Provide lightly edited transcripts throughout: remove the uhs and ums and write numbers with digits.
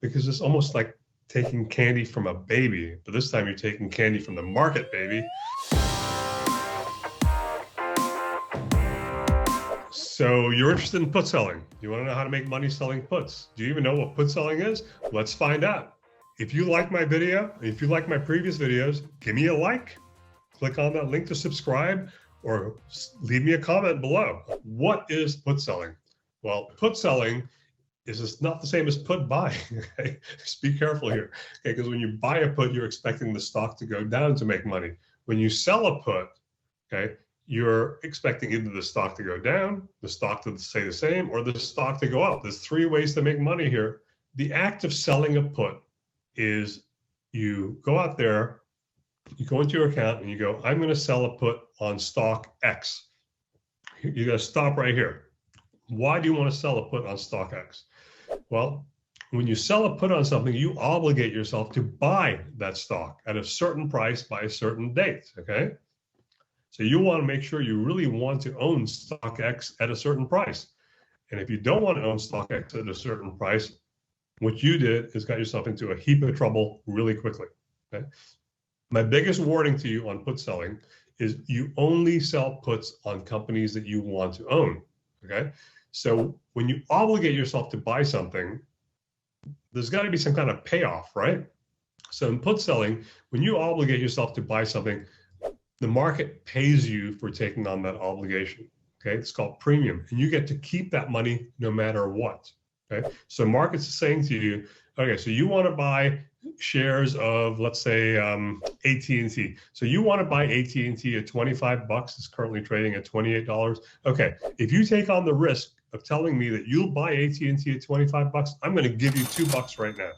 because it's almost like taking candy from a baby, but this time you're taking candy from the market, baby. So you're interested in put selling. You want to know how to make money selling puts. Do you even know what put selling is? Let's find out. If you like my video, if you like my previous videos, give me a like, click on that link to subscribe, or leave me a comment below. What is put selling? Well, put selling is not the same as put buying. Okay? Just be careful here. Okay, because when you buy a put, you're expecting the stock to go down to make money. When you sell a put, okay, you're expecting either the stock to go down, the stock to stay the same, or the stock to go up. There's three ways to make money here. The act of selling a put is you go out there, you go into your account and you go, I'm going to sell a put on stock X. You got to stop right here. Why do you want to sell a put on stock X? Well, when you sell a put on something, you obligate yourself to buy that stock at a certain price by a certain date, okay? So you want to make sure you really want to own stock X at a certain price. And if you don't want to own stock X at a certain price, what you did is got yourself into a heap of trouble really quickly, okay? My biggest warning to you on put selling is you only sell puts on companies that you want to own, okay? So when you obligate yourself to buy something, there's got to be some kind of payoff, right? So in put selling, when you obligate yourself to buy something, the market pays you for taking on that obligation, okay? It's called premium, and you get to keep that money no matter what, okay? So markets are saying to you, okay, so you want to buy shares of, let's say, AT&T. So you want to buy AT&T at 25 bucks, it's currently trading at $28. Okay, if you take on the risk of telling me that you'll buy AT&T at 25 bucks, I'm going to give you $2 right now.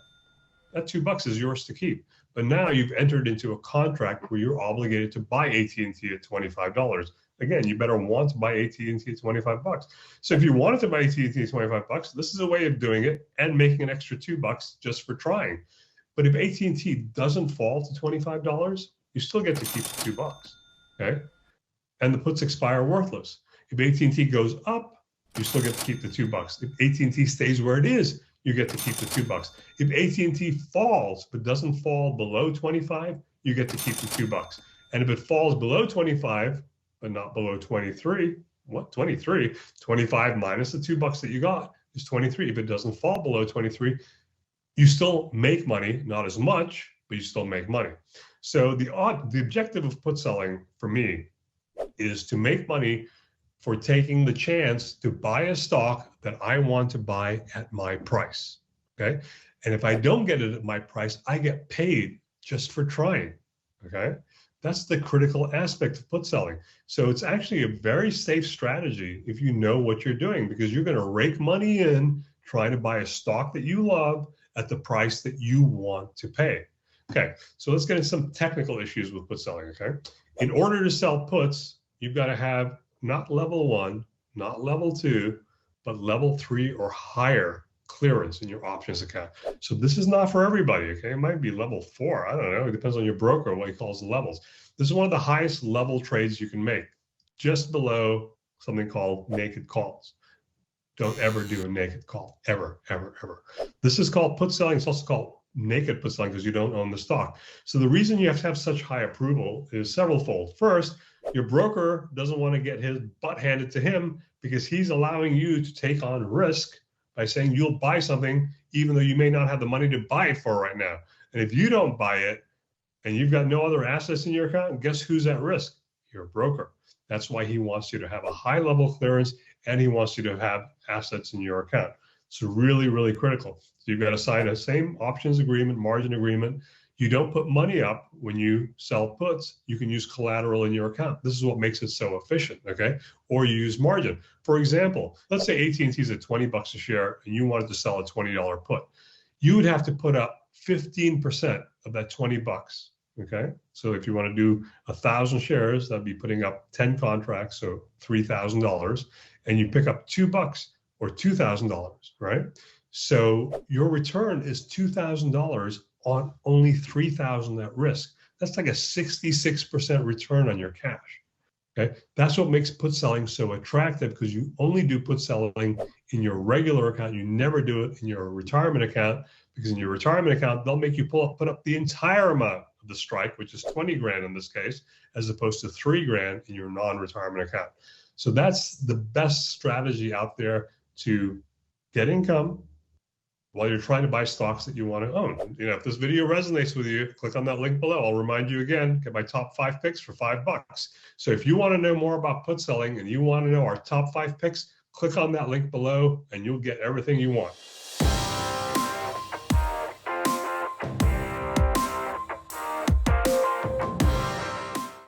That $2 is yours to keep. But now you've entered into a contract where you're obligated to buy AT&T at $25. Again, you better want to buy AT&T at 25 bucks. So if you wanted to buy AT&T at 25 bucks, this is a way of doing it and making an extra $2 just for trying. But if AT&T doesn't fall to $25, you still get to keep the $2, okay? And the puts expire worthless. If AT&T goes up, you still get to keep the $2. If AT&T stays where it is, you get to keep the $2. If AT&T falls but doesn't fall below 25, you get to keep the $2. And if it falls below 25 but not below 23, what 23? 25 minus the $2 that you got is 23. If it doesn't fall below 23, you still make money, not as much, but you still make money. So the objective of put selling for me is to make money for taking the chance to buy a stock that I want to buy at my price, okay? And if I don't get it at my price, I get paid just for trying, okay? That's the critical aspect of put selling. So it's actually a very safe strategy if you know what you're doing, because you're gonna rake money in trying to buy a stock that you love at the price that you want to pay. Okay, so let's get into some technical issues with put selling, okay? In order to sell puts, you've got to have not level 1, not level 2, but level 3 or higher clearance in your options account. So this is not for everybody, okay? It might be level 4, I don't know. It depends on your broker, what he calls the levels. This is one of the highest level trades you can make, just below something called naked calls. Don't ever do a naked call, ever, ever, ever. This is called put selling. It's also called naked put selling because you don't own the stock. So the reason you have to have such high approval is severalfold. First, your broker doesn't want to get his butt handed to him because he's allowing you to take on risk by saying you'll buy something even though you may not have the money to buy it for right now. And if you don't buy it and you've got no other assets in your account, guess who's at risk? Your broker. That's why he wants you to have a high level clearance and he wants you to have assets in your account. So really, really critical. So you've got to sign a same options agreement, margin agreement. You don't put money up when you sell puts. You can use collateral in your account. This is what makes it so efficient, okay? Or you use margin. For example, let's say AT&T is at 20 bucks a share and you wanted to sell a $20 put. You would have to put up 15% of that 20 bucks, okay? So if you want to do 1,000 shares, that'd be putting up 10 contracts, so $3,000, and you pick up $2 or $2,000, right? So your return is $2,000 on only $3,000 at risk. That's like a 66% return on your cash, Okay, that's what makes put selling so attractive, because you only do put selling in your regular account. You never do it in your retirement account, because in your retirement account, they'll make you put up the entire amount of the strike, which is 20 grand in this case, as opposed to 3 grand in your non-retirement account. So that's the best strategy out there to get income while you're trying to buy stocks that you want to own. You know, if this video resonates with you, click on that link below. I'll remind you again, get my top 5 picks for $5. So if you want to know more about put selling and you want to know our top 5 picks, click on that link below and you'll get everything you want.